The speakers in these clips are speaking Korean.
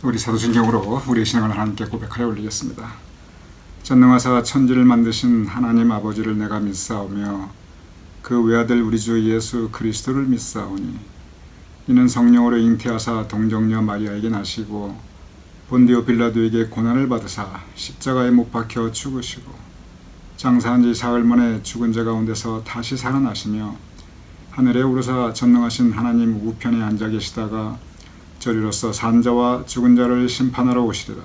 우리 사도신경으로 우리의 신앙을 하나님께 고백하여 올리겠습니다. 전능하사 천지를 만드신 하나님 아버지를 내가 믿사오며 그 외아들 우리 주 예수 그리스도를 믿사오니 이는 성령으로 잉태하사 동정녀 마리아에게 나시고 본디오 빌라도에게 고난을 받으사 십자가에 못 박혀 죽으시고 장사한 지 사흘 만에 죽은 자 가운데서 다시 살아나시며 하늘에 오르사 전능하신 하나님 우편에 앉아 계시다가 저리로서 산자와 죽은 자를 심판하러 오시리라.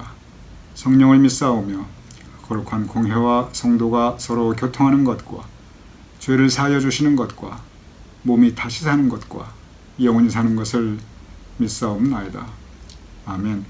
성령을 믿사오며 거룩한 공회와 성도가 서로 교통하는 것과 죄를 사하여 주시는 것과 몸이 다시 사는 것과 영원히 사는 것을 믿사옵나이다. 아멘.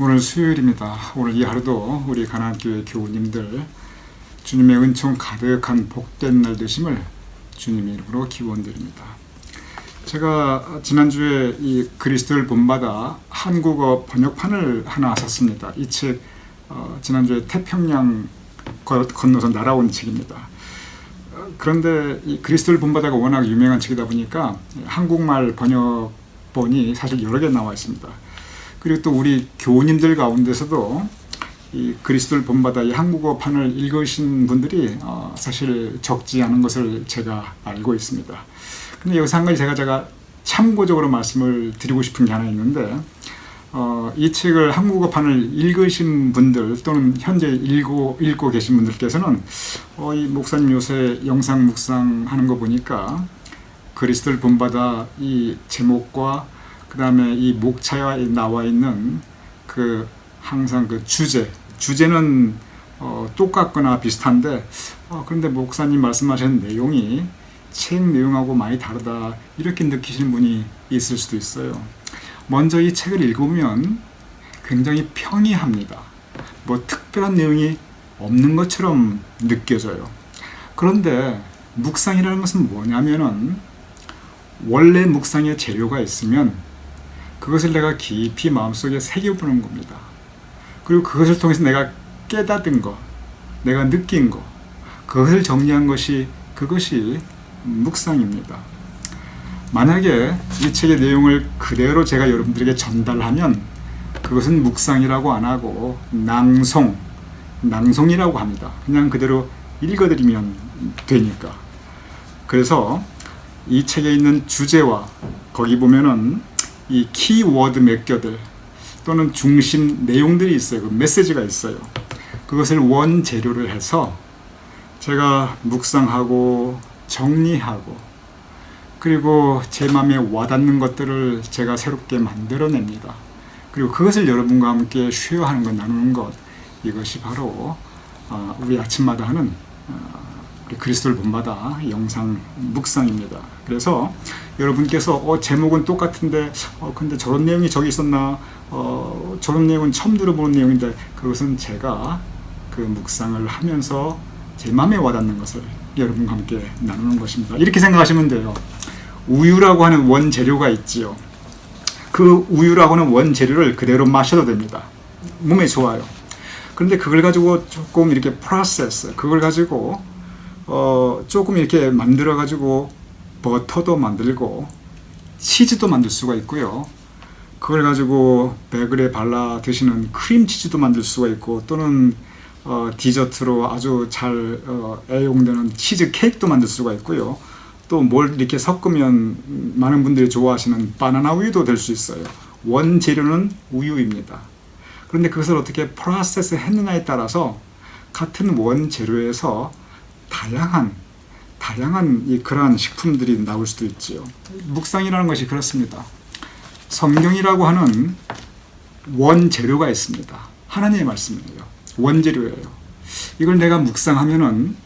오늘 수요일입니다. 오늘 이 하루도 우리 가나안교회 교우님들 주님의 은총 가득한 복된 날 되심을 주님의 이름으로 기원드립니다. 제가 지난주에 이 그리스도를 본받아 한국어 번역판을 하나 샀습니다. 이 책 지난주에 태평양 건너서 날아온 책입니다. 그런데 이 그리스도를 본받아가 워낙 유명한 책이다 보니까 한국말 번역본이 사실 여러 개 나와 있습니다. 그리고 또 우리 교우님들 가운데서도 이 그리스도를 본받아 이 한국어판을 읽으신 분들이 사실 적지 않은 것을 제가 알고 있습니다. 근데 여기서 한 가지 제가 참고적으로 말씀을 드리고 싶은 게 하나 있는데, 이 책을 한국어판을 읽으신 분들 또는 현재 읽고 계신 분들께서는 이 목사님 요새 영상 묵상하는 거 보니까 그리스도를 본받아 이 제목과 그 다음에 이 목차에 나와 있는 항상 주제는 똑같거나 비슷한데, 그런데 목사님 말씀하신 내용이 책 내용하고 많이 다르다, 이렇게 느끼시는 분이 있을 수도 있어요. 먼저 이 책을 읽으면 굉장히 평이합니다. 뭐 특별한 내용이 없는 것처럼 느껴져요. 그런데 묵상이라는 것은 뭐냐면은, 원래 묵상의 재료가 있으면 그것을 내가 깊이 마음속에 새겨보는 겁니다. 그리고 그것을 통해서 내가 깨닫은 것, 내가 느낀 것, 그것을 정리한 그것이 묵상입니다. 만약에 이 책의 내용을 그대로 제가 여러분들에게 전달하면 그것은 묵상이라고 안 하고 낭송이라고 합니다. 그냥 그대로 읽어드리면 되니까. 그래서 이 책에 있는 주제와 거기 보면은 이 키워드 몇 개들 또는 중심 내용들이 있어요. 그 메시지가 있어요. 그것을 원재료를 해서 제가 묵상하고 정리하고, 그리고 제 마음에 와닿는 것들을 제가 새롭게 만들어냅니다. 그리고 그것을 여러분과 함께 쉐어하는 것, 나누는 것, 이것이 바로 우리 아침마다 하는 우리 그리스도를 본받아 영상 묵상입니다. 그래서 여러분께서 제목은 똑같은데 근데 저런 내용이 저기 있었나, 저런 내용은 처음 들어보는 내용인데, 그것은 제가 그 묵상을 하면서 제 마음에 와닿는 것을 여러분과 함께 나누는 것입니다. 이렇게 생각하시면 돼요. 우유라고 하는 원재료가 있지요. 그 우유라고 하는 원재료를 그대로 마셔도 됩니다. 몸에 좋아요. 그런데 그걸 가지고 조금 이렇게 그걸 가지고 조금 이렇게 만들어 가지고 버터도 만들고 치즈도 만들 수가 있고요. 그걸 가지고 베글에 발라 드시는 크림치즈도 만들 수가 있고, 또는 디저트로 아주 잘 애용되는 치즈 케이크도 만들 수가 있고요. 또 뭘 이렇게 섞으면 많은 분들이 좋아하시는 바나나 우유도 될 수 있어요. 원재료는 우유입니다. 그런데 그것을 어떻게 프로세스 했느냐에 따라서 같은 원재료에서 다양한 그러한 식품들이 나올 수도 있지요. 묵상이라는 것이 그렇습니다. 성경이라고 하는 원재료가 있습니다. 하나님의 말씀이에요. 원재료예요. 이걸 내가 묵상하면은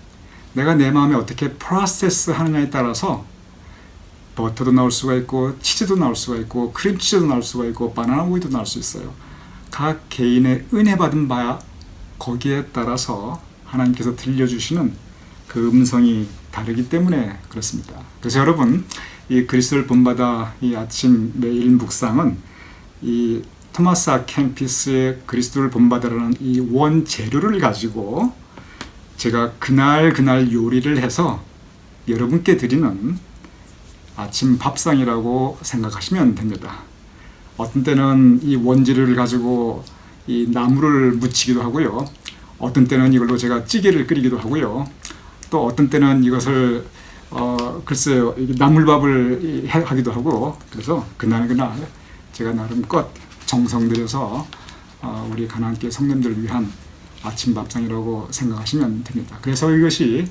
내가 내 마음에 어떻게 프로세스 하느냐에 따라서 버터도 나올 수가 있고, 치즈도 나올 수가 있고, 크림치즈도 나올 수가 있고, 바나나 우유도 나올 수 있어요. 각 개인의 은혜 받은 바, 거기에 따라서 하나님께서 들려주시는 그 음성이 다르기 때문에 그렇습니다. 그래서 여러분, 이 그리스도를 본받아 이 아침 매일 묵상은 이 토마스 아 캠피스의 그리스도를 본받아라는 이 원재료를 가지고 제가 그날 요리를 해서 여러분께 드리는 아침 밥상이라고 생각하시면 됩니다. 어떤 때는 이 원재료를 가지고 이 나물을 무치기도 하고요. 어떤 때는 이걸로 제가 찌개를 끓이기도 하고요. 또 어떤 때는 이것을 글쎄요, 나물밥을 하기도 하고, 그래서 그날 제가 나름껏 정성 들여서 우리 가나안교회 성도님들을 위한 아침 밥상이라고 생각하시면 됩니다. 그래서 이것이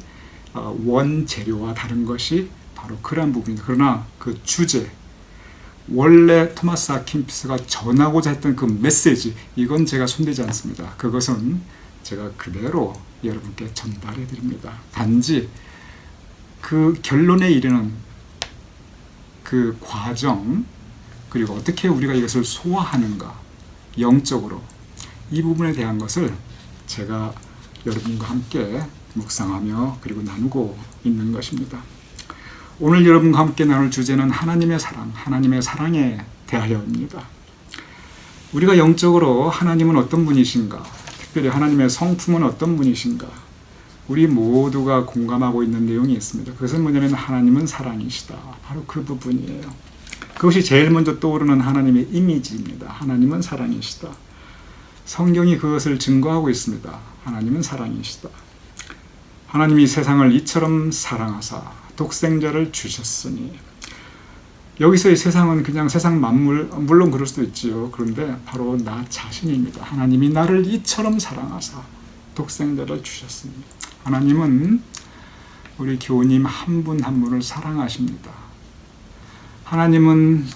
원재료와 다른 것이 바로 그러한 부분입니다. 그러나 그 주제, 원래 토마스 아 캠피스가 전하고자 했던 그 메시지, 이건 제가 손대지 않습니다. 그것은 제가 그대로 여러분께 전달해 드립니다. 단지 그 결론에 이르는 그 과정, 그리고 어떻게 우리가 이것을 소화하는가, 영적으로 이 부분에 대한 것을 제가 여러분과 함께 묵상하며 그리고 나누고 있는 것입니다. 오늘 여러분과 함께 나눌 주제는 하나님의 사랑, 하나님의 사랑에 대하여입니다. 우리가 영적으로 하나님은 어떤 분이신가, 특별히 하나님의 성품은 어떤 분이신가, 우리 모두가 공감하고 있는 내용이 있습니다. 그것은 뭐냐면 하나님은 사랑이시다. 바로 그 부분이에요. 그것이 제일 먼저 떠오르는 하나님의 이미지입니다. 하나님은 사랑이시다. 성경이 그것을 증거하고 있습니다. 하나님은 사랑이시다. 하나님이 세상을 이처럼 사랑하사 독생자를 주셨으니. 여기서의 세상은 그냥 세상 만물, 물론 그럴 수도 있지요. 그런데 바로 나 자신입니다. 하나님이 나를 이처럼 사랑하사 독생자를 주셨으니. 하나님은 우리 교우님 한 분 한 분을 사랑하십니다. 하나님은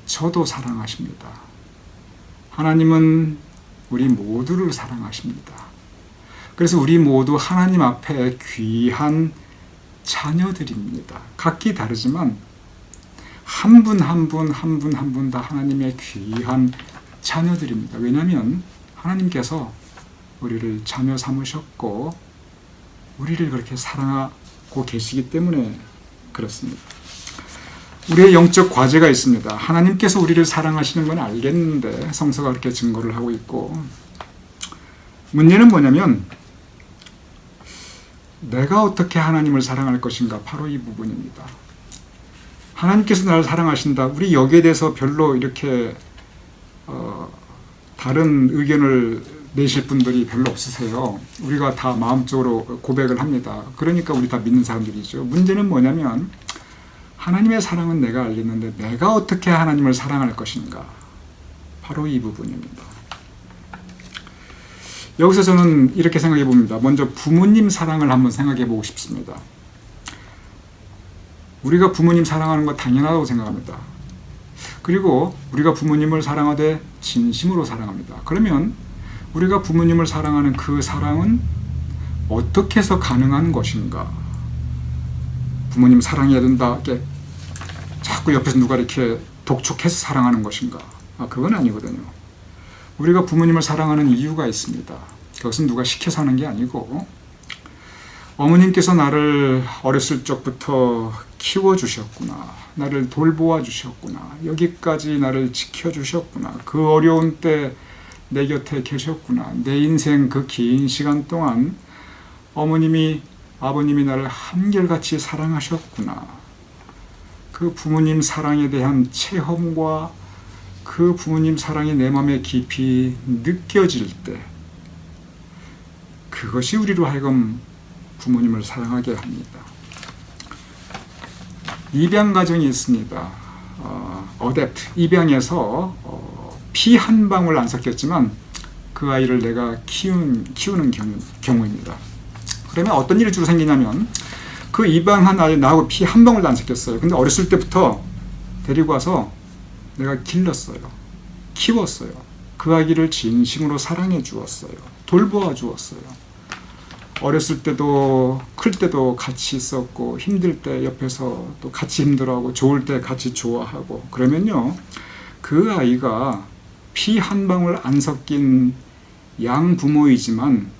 저도 사랑하십니다. 하나님은 우리 모두를 사랑하십니다. 그래서 우리 모두 하나님 앞에 귀한 자녀들입니다. 각기 다르지만 한 분 한 분 한 분 한 분 다 하나님의 귀한 자녀들입니다. 왜냐하면 하나님께서 우리를 자녀 삼으셨고 우리를 그렇게 사랑하고 계시기 때문에 그렇습니다. 우리의 영적 과제가 있습니다. 하나님께서 우리를 사랑하시는 건 알겠는데 성서가 그렇게 증거를 하고 있고, 문제는 뭐냐면 내가 어떻게 하나님을 사랑할 것인가, 바로 이 부분입니다. 하나님께서 나를 사랑하신다. 우리 여기에 대해서 별로 이렇게 다른 의견을 내실 분들이 별로 없으세요. 우리가 다 마음적으로 고백을 합니다. 그러니까 우리 다 믿는 사람들이죠. 문제는 뭐냐면 하나님의 사랑은 내가 알겠는데 내가 어떻게 하나님을 사랑할 것인가, 바로 이 부분입니다. 여기서 저는 이렇게 생각해 봅니다. 먼저 부모님 사랑을 한번 생각해 보고 싶습니다. 우리가 부모님 사랑하는 거 당연하다고 생각합니다. 그리고 우리가 부모님을 사랑하되 진심으로 사랑합니다. 그러면 우리가 부모님을 사랑하는 그 사랑은 어떻게 해서 가능한 것인가? 부모님 사랑해야 된다, 이렇게 자꾸 옆에서 누가 이렇게 독촉해서 사랑하는 것인가? 그건 아니거든요. 우리가 부모님을 사랑하는 이유가 있습니다. 그것은 누가 시켜서 하는 게 아니고, 어머님께서 나를 어렸을 적부터 키워주셨구나, 나를 돌보아 주셨구나, 여기까지 나를 지켜주셨구나, 그 어려운 때 내 곁에 계셨구나, 내 인생 그 긴 시간 동안 어머님이, 아버님이 나를 한결같이 사랑하셨구나. 그 부모님 사랑에 대한 체험과 그 부모님 사랑이 내 마음에 깊이 느껴질 때, 그것이 우리로 하여금 부모님을 사랑하게 합니다. 입양 가정이 있습니다. 어댑트, 입양해서 피 한 방울 안 섞였지만 그 아이를 내가 키우는 경우입니다. 그러면 어떤 일이 주로 생기냐면, 그 입양한 아이 나하고 피 한 방울도 안 섞였어요. 근데 어렸을 때부터 데리고 와서 내가 길렀어요. 키웠어요. 그 아기를 진심으로 사랑해 주었어요. 돌보아 주었어요. 어렸을 때도 클 때도 같이 있었고, 힘들 때 옆에서 또 같이 힘들어하고, 좋을 때 같이 좋아하고. 그러면요, 그 아이가 피 한 방울 안 섞인 양부모이지만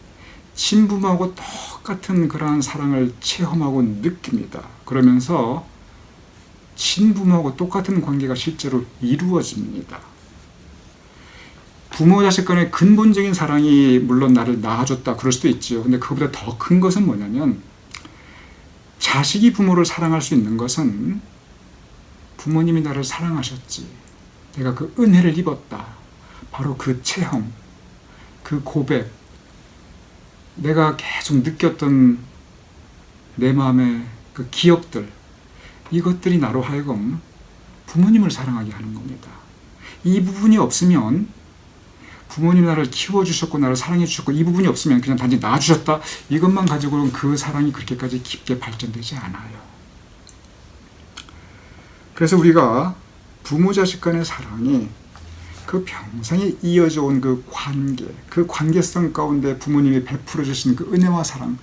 친부모하고 똑같은 그러한 사랑을 체험하고 느낍니다. 그러면서 친부모하고 똑같은 관계가 실제로 이루어집니다. 부모 자식 간의 근본적인 사랑이 물론 나를 낳아줬다, 그럴 수도 있죠. 근데 그보다 더 큰 것은 뭐냐면, 자식이 부모를 사랑할 수 있는 것은 부모님이 나를 사랑하셨지, 내가 그 은혜를 입었다, 바로 그 체험, 그 고백, 내가 계속 느꼈던 내 마음의 그 기억들, 이것들이 나로 하여금 부모님을 사랑하게 하는 겁니다. 이 부분이 없으면, 부모님 나를 키워주셨고 나를 사랑해 주셨고, 이 부분이 없으면 그냥 단지 낳아주셨다, 이것만 가지고는 그 사랑이 그렇게까지 깊게 발전되지 않아요. 그래서 우리가 부모 자식 간의 사랑이 그 평생에 이어져 온 그 관계, 그 관계성 가운데 부모님이 베풀어 주신 그 은혜와 사랑,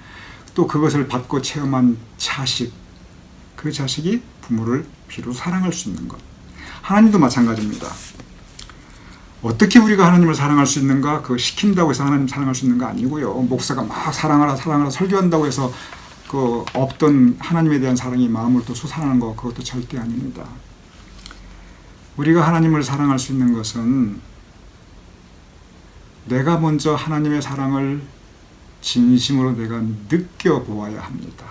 또 그것을 받고 체험한 자식, 그 자식이 부모를 비로소 사랑할 수 있는 것. 하나님도 마찬가지입니다. 어떻게 우리가 하나님을 사랑할 수 있는가? 그거 시킨다고 해서 하나님 사랑할 수 있는 거 아니고요. 목사가 막 사랑하라 사랑하라 설교한다고 해서 그 없던 하나님에 대한 사랑이 마음을 또 솟아나는 거, 그것도 절대 아닙니다. 우리가 하나님을 사랑할 수 있는 것은 내가 먼저 하나님의 사랑을 진심으로 내가 느껴보아야 합니다.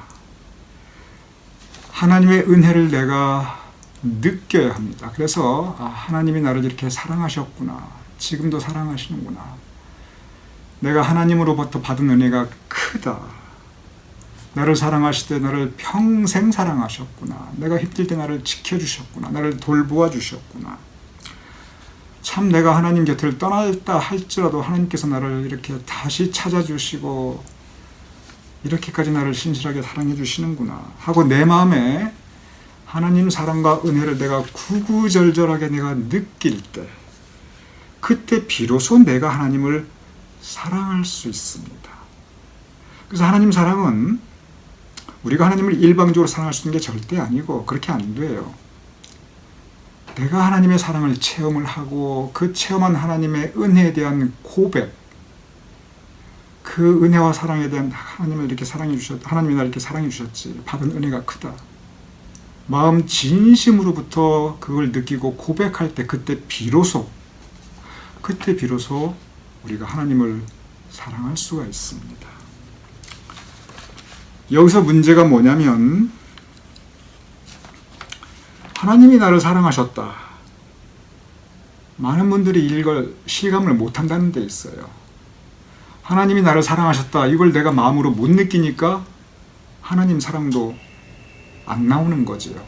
하나님의 은혜를 내가 느껴야 합니다. 그래서 하나님이 나를 이렇게 사랑하셨구나, 지금도 사랑하시는구나, 내가 하나님으로부터 받은 은혜가 크다. 나를 사랑하실 때 나를 평생 사랑하셨구나. 내가 힘들 때 나를 지켜주셨구나. 나를 돌보아 주셨구나. 참 내가 하나님 곁을 떠났다 할지라도 하나님께서 나를 이렇게 다시 찾아주시고 이렇게까지 나를 신실하게 사랑해 주시는구나 하고 내 마음에 하나님 사랑과 은혜를 내가 구구절절하게 내가 느낄 때, 그때 비로소 내가 하나님을 사랑할 수 있습니다. 그래서 하나님 사랑은 우리가 하나님을 일방적으로 사랑할 수 있는 게 절대 아니고 그렇게 안 돼요. 내가 하나님의 사랑을 체험을 하고 그 체험한 하나님의 은혜에 대한 고백, 그 은혜와 사랑에 대한 하나님이 나를 이렇게 사랑해 주셨지, 받은 은혜가 크다. 마음 진심으로부터 그걸 느끼고 고백할 때 그때 비로소 우리가 하나님을 사랑할 수가 있습니다. 여기서 문제가 뭐냐면 하나님이 나를 사랑하셨다. 많은 분들이 이걸 실감을 못한다는 데 있어요. 하나님이 나를 사랑하셨다. 이걸 내가 마음으로 못 느끼니까 하나님 사랑도 안 나오는 거지요.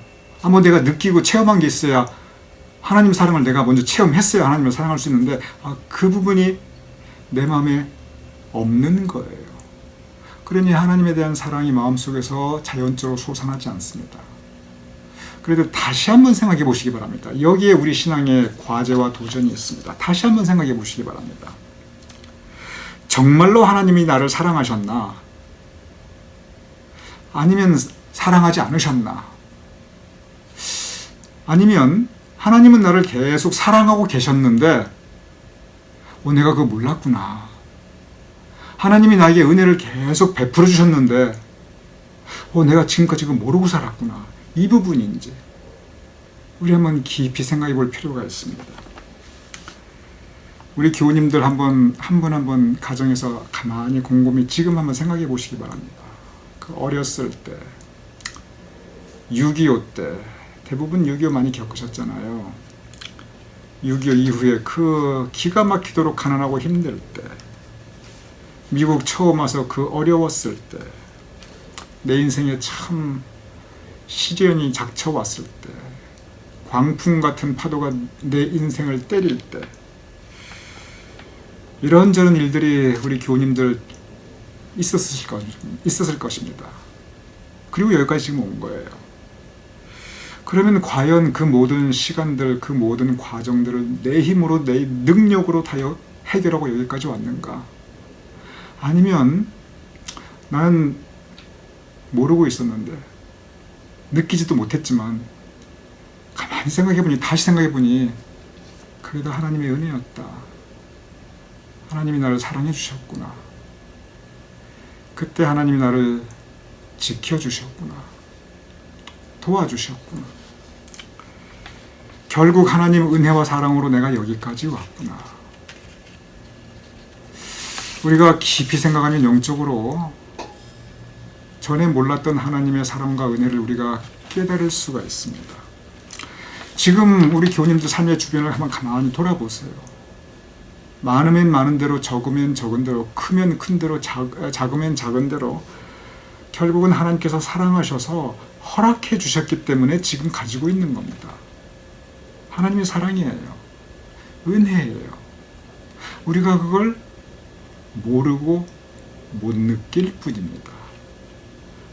뭐 내가 느끼고 체험한 게 있어야, 하나님 사랑을 내가 먼저 체험했어야 하나님을 사랑할 수 있는데 그 부분이 내 마음에 없는 거예요. 그러니 하나님에 대한 사랑이 마음속에서 자연적으로 솟아나지 않습니다. 그래도 다시 한번 생각해 보시기 바랍니다. 여기에 우리 신앙의 과제와 도전이 있습니다. 다시 한번 생각해 보시기 바랍니다. 정말로 하나님이 나를 사랑하셨나? 아니면 사랑하지 않으셨나? 아니면 하나님은 나를 계속 사랑하고 계셨는데 내가 그거 몰랐구나. 하나님이 나에게 은혜를 계속 베풀어 주셨는데 내가 지금까지 그거 모르고 살았구나. 이 부분인지 우리 한번 깊이 생각해 볼 필요가 있습니다. 우리 교우님들 한 분 한 분 가정에서 가만히 곰곰이 지금 한번 생각해 보시기 바랍니다. 그 어렸을 때, 6.25 때, 대부분 6.25 많이 겪으셨잖아요. 6.25 이후에 그 기가 막히도록 가난하고 힘들 때, 미국 처음 와서 그 어려웠을 때, 내 인생에 참 시련이 닥쳐왔을 때, 광풍 같은 파도가 내 인생을 때릴 때, 이런저런 일들이 우리 교우님들 있었을 것입니다. 그리고 여기까지 지금 온 거예요. 그러면 과연 그 모든 시간들, 그 모든 과정들을 내 힘으로, 내 능력으로 다 해결하고 여기까지 왔는가? 아니면 나는 모르고 있었는데, 느끼지도 못했지만 가만히 생각해보니, 다시 생각해보니 그래도 하나님의 은혜였다. 하나님이 나를 사랑해 주셨구나. 그때 하나님이 나를 지켜주셨구나. 도와주셨구나. 결국 하나님 은혜와 사랑으로 내가 여기까지 왔구나. 우리가 깊이 생각하면 영적으로 전에 몰랐던 하나님의 사랑과 은혜를 우리가 깨달을 수가 있습니다. 지금 우리 교우님들 삶의 주변을 한번 가만히 돌아보세요. 많으면 많은 대로, 적으면 적은 대로, 크면 큰 대로, 작으면 작은 대로 결국은 하나님께서 사랑하셔서 허락해 주셨기 때문에 지금 가지고 있는 겁니다. 하나님의 사랑이에요. 은혜예요. 우리가 그걸 모르고 못 느낄 뿐입니다.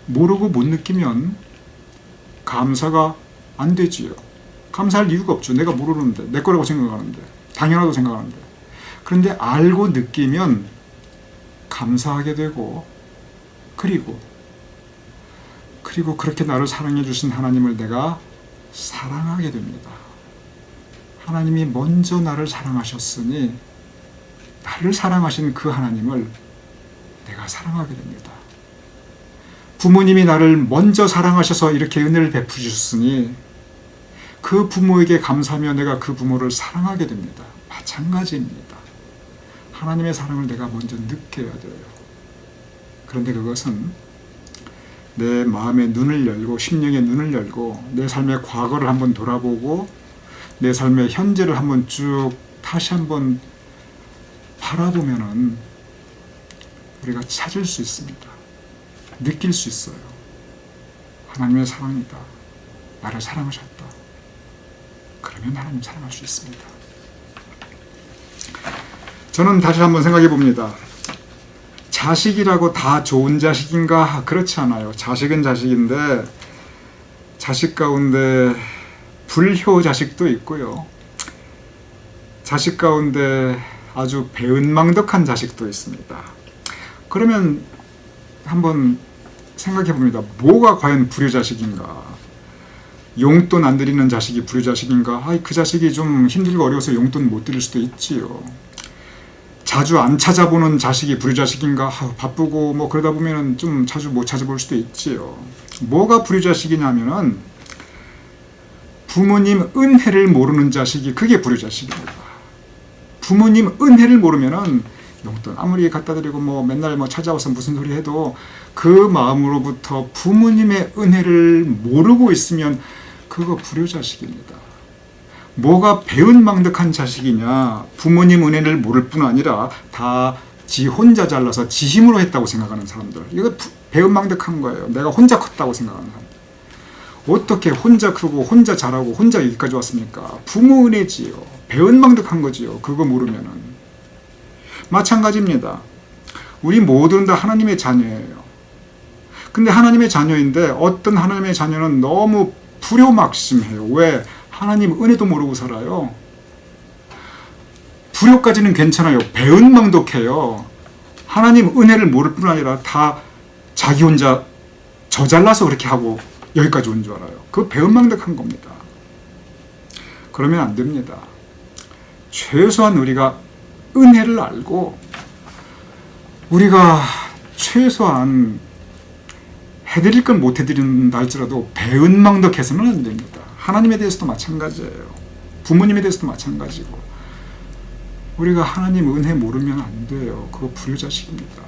모르고 못 느끼면 감사가 안 되지요. 감사할 이유가 없죠. 내가 모르는데, 내 거라고 생각하는데, 당연하다고 생각하는데. 그런데 알고 느끼면 감사하게 되고, 그리고 그렇게 나를 사랑해 주신 하나님을 내가 사랑하게 됩니다. 하나님이 먼저 나를 사랑하셨으니 나를 사랑하신 그 하나님을 내가 사랑하게 됩니다. 부모님이 나를 먼저 사랑하셔서 이렇게 은혜를 베푸셨으니 그 부모에게 감사하며 내가 그 부모를 사랑하게 됩니다. 마찬가지입니다. 하나님의 사랑을 내가 먼저 느껴야 돼요. 그런데 그것은 내 마음의 눈을 열고, 심령의 눈을 열고, 내 삶의 과거를 한번 돌아보고 내 삶의 현재를 한번 쭉 다시 한번 바라보면은 우리가 찾을 수 있습니다. 느낄 수 있어요. 하나님의 사랑이다. 나를 사랑하셨다. 그러면 하나님 사랑할 수 있습니다. 저는 다시 한번 생각해 봅니다. 자식이라고 다 좋은 자식인가? 그렇지 않아요. 자식은 자식인데 자식 가운데 불효 자식도 있고요. 자식 가운데 아주 배은망덕한 자식도 있습니다. 그러면 한번 생각해 봅니다. 뭐가 과연 불효자식인가? 용돈 안 드리는 자식이 불효자식인가? 그 자식이 좀 힘들고 어려워서 용돈 못 드릴 수도 있지요. 자주 안 찾아보는 자식이 불효자식인가? 바쁘고 뭐 그러다 보면은 좀 자주 못 찾아볼 수도 있지요. 뭐가 불효자식이냐면은 부모님 은혜를 모르는 자식이 그게 불효자식입니다. 부모님 은혜를 모르면은 용돈 아무리 갖다 드리고 뭐 맨날 뭐 찾아와서 무슨 소리 해도 그 마음으로부터 부모님의 은혜를 모르고 있으면 그거 불효자식입니다. 뭐가 배은망덕한 자식이냐? 부모님 은혜를 모를 뿐 아니라 다 지 혼자 잘라서 지 힘으로 했다고 생각하는 사람들. 이거 배은망덕한 거예요. 내가 혼자 컸다고 생각하는 사람들. 어떻게 혼자 크고 혼자 잘하고 혼자 여기까지 왔습니까? 부모 은혜지요. 배은망덕한 거지요. 그거 모르면은. 마찬가지입니다. 우리 모두는 다 하나님의 자녀예요. 근데 하나님의 자녀인데 어떤 하나님의 자녀는 너무 불효막심해요. 왜? 하나님 은혜도 모르고 살아요. 불효까지는 괜찮아요. 배은망덕해요. 하나님 은혜를 모를 뿐 아니라 다 자기 혼자 저 잘나서 그렇게 하고 여기까지 온 줄 알아요. 그거 배은망덕한 겁니다. 그러면 안 됩니다. 최소한 우리가 은혜를 알고 우리가 최소한 해드릴 건 못 해드린다 할지라도 배은망덕해서는 안 됩니다. 하나님에 대해서도 마찬가지예요. 부모님에 대해서도 마찬가지고 우리가 하나님 은혜 모르면 안 돼요. 그거 불효자식입니다.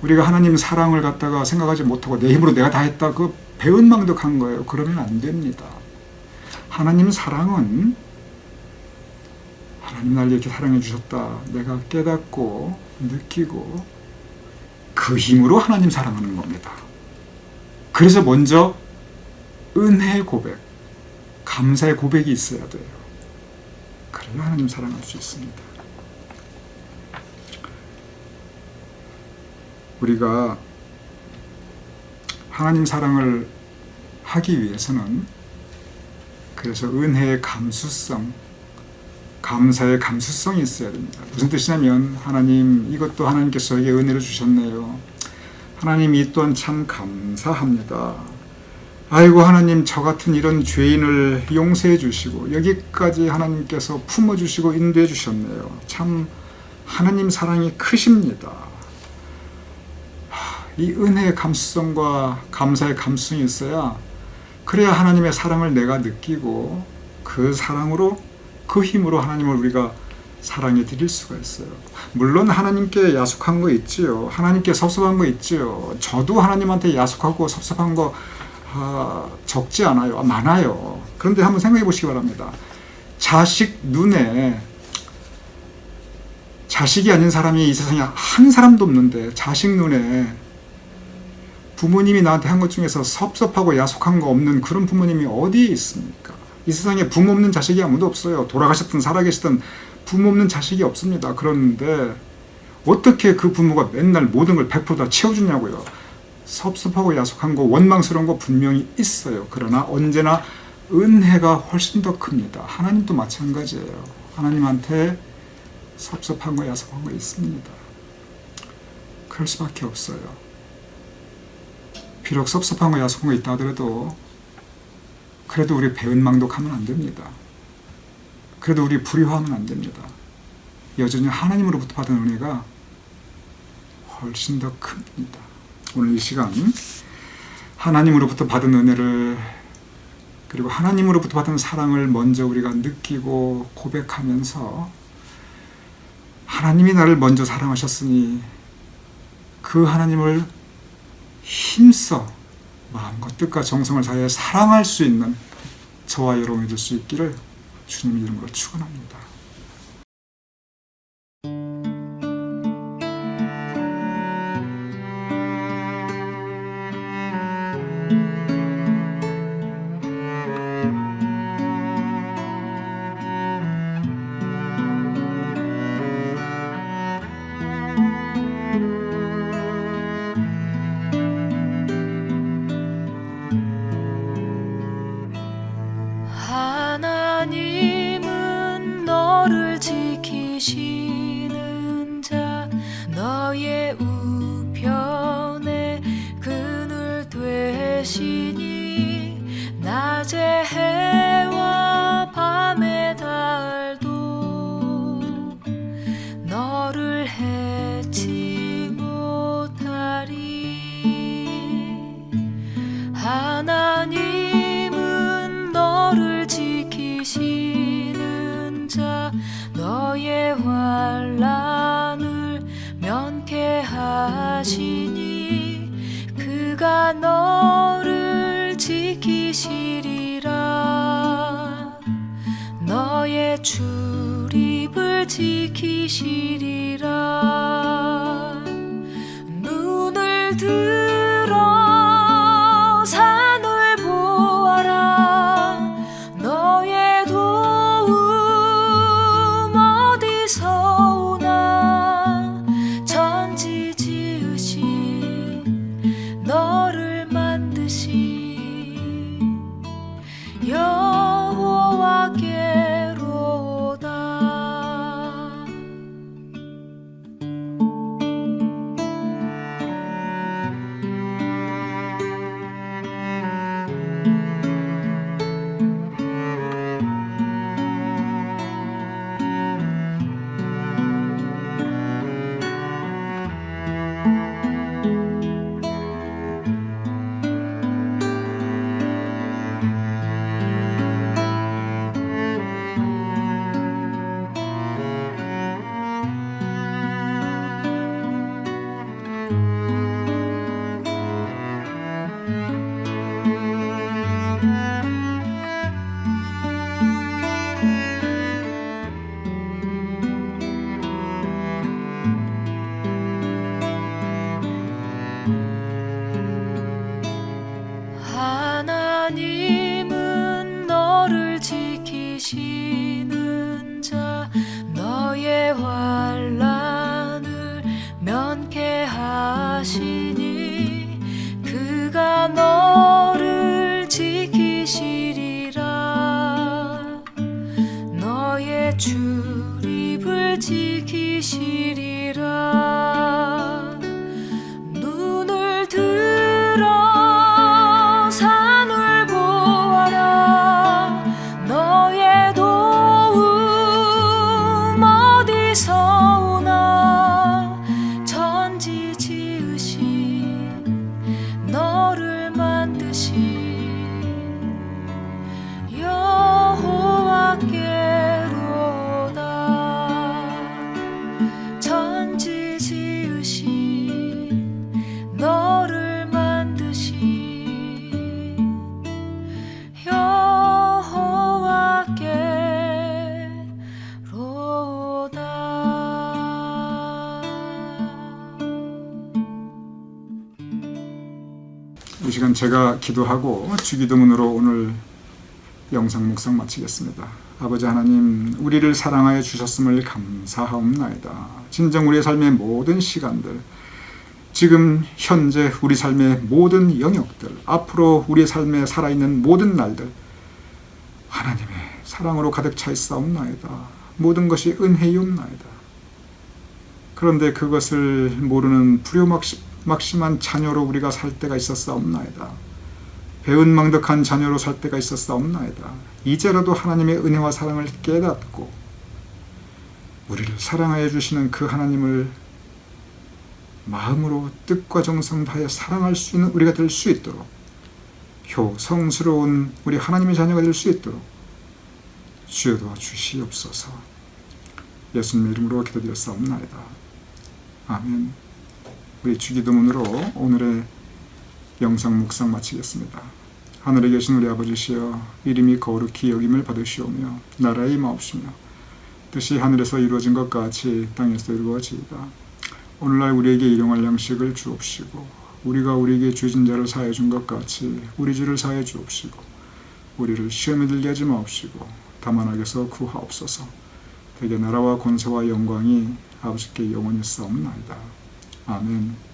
우리가 하나님 사랑을 갖다가 생각하지 못하고 내 힘으로 내가 다 했다. 그거 배은망덕한 거예요. 그러면 안 됩니다. 하나님 사랑은 하나님 날 이렇게 사랑해 주셨다. 내가 깨닫고 느끼고 그 힘으로 하나님 사랑하는 겁니다. 그래서 먼저 은혜의 고백, 감사의 고백이 있어야 돼요. 그래야 하나님 사랑할 수 있습니다. 우리가 하나님 사랑을 하기 위해서는 그래서 은혜의 감수성, 감사의 감수성이 있어야 됩니다. 무슨 뜻이냐면 하나님 이것도 하나님께서 저에게 은혜를 주셨네요. 하나님 이 또한 참 감사합니다. 아이고 하나님 저 같은 이런 죄인을 용서해 주시고 여기까지 하나님께서 품어주시고 인도해 주셨네요. 참 하나님 사랑이 크십니다. 이 은혜의 감수성과 감사의 감수성이 있어야 그래야 하나님의 사랑을 내가 느끼고 그 사랑으로 그 힘으로 하나님을 우리가 사랑해 드릴 수가 있어요. 물론 하나님께 야속한 거 있지요. 하나님께 섭섭한 거 있지요. 저도 하나님한테 야속하고 섭섭한 거 적지 않아요. 많아요. 그런데 한번 생각해 보시기 바랍니다. 자식 눈에 자식이 아닌 사람이 이 세상에 한 사람도 없는데 자식 눈에 부모님이 나한테 한 것 중에서 섭섭하고 야속한 거 없는 그런 부모님이 어디에 있습니까? 이 세상에 부모 없는 자식이 아무도 없어요. 돌아가셨든 살아계시든 부모 없는 자식이 없습니다. 그런데 어떻게 그 부모가 맨날 모든 걸 100% 다 채워주냐고요. 섭섭하고 야속한 거, 원망스러운 거 분명히 있어요. 그러나 언제나 은혜가 훨씬 더 큽니다. 하나님도 마찬가지예요. 하나님한테 섭섭한 거, 야속한 거 있습니다. 그럴 수밖에 없어요. 비록 섭섭한 거, 야속한 거 있다 하더라도 그래도 우리 배은망덕하면 안 됩니다. 그래도 우리 불효하면 안 됩니다. 여전히 하나님으로부터 받은 은혜가 훨씬 더 큽니다. 오늘 이 시간 하나님으로부터 받은 은혜를 그리고 하나님으로부터 받은 사랑을 먼저 우리가 느끼고 고백하면서 하나님이 나를 먼저 사랑하셨으니 그 하나님을 힘써 마음과 뜻과 정성을 다해 사랑할 수 있는 저와 여러분이 될 수 있기를 주님 이름으로 축원합니다. 하시니 그가 너를 지키시리라. 너의 출입을 지키시리라. 눈을 들어 산을 보아라. 너의 도움 어디서 오나. 천지 지으신 너를 만드신 여호와께로다. 하나님은 너를 지키시는 자, 너의 환난을 면케하시니 그가 너를 지키시리라. 너의 출입을 지키시리라. 눈을 들어 산을 보아라. 너의 도움 어디서 오나. 천지 지으신 너를 만드신 여호와께로다. 천지 지으신 너를 만드신 이 시간 제가 기도하고 주기도문으로 오늘 영상 묵상 마치겠습니다. 아버지 하나님, 우리를 사랑하여 주셨음을 감사하옵나이다. 진정 우리의 삶의 모든 시간들, 지금 현재 우리 삶의 모든 영역들, 앞으로 우리의 삶에 살아있는 모든 날들, 하나님의 사랑으로 가득 차 있사옵나이다. 모든 것이 은혜이옵나이다. 그런데 그것을 모르는 불효막심한 자녀로 우리가 살 때가 있었사옵나이다. 배은망덕한 자녀로 살 때가 있었사옵나이다. 이제라도 하나님의 은혜와 사랑을 깨닫고 우리를 사랑하여 주시는 그 하나님을 마음으로 뜻과 정성 다해 사랑할 수 있는 우리가 될 수 있도록, 효성스러운 우리 하나님의 자녀가 될 수 있도록 주여 도와주시옵소서. 예수님의 이름으로 기도드렸사옵나이다. 아멘. 우리 주기도문으로 오늘의 영상 묵상 마치겠습니다. 하늘에 계신 우리 아버지시여, 이름이 거룩히 여김을 받으시오며 나라의 임하옵시며 뜻이 하늘에서 이루어진 것 같이 땅에서 이루어지이다. 오늘날 우리에게 일용할 양식을 주옵시고, 우리가 우리에게 죄진 자를 사하여 준 것 같이 우리 죄를 사하여 주옵시고, 우리를 시험에 들게 하지 마옵시고 다만 악에서 구하옵소서. 대개 나라와 권세와 영광이 아버지께 영원히 싸움나이다. 아멘.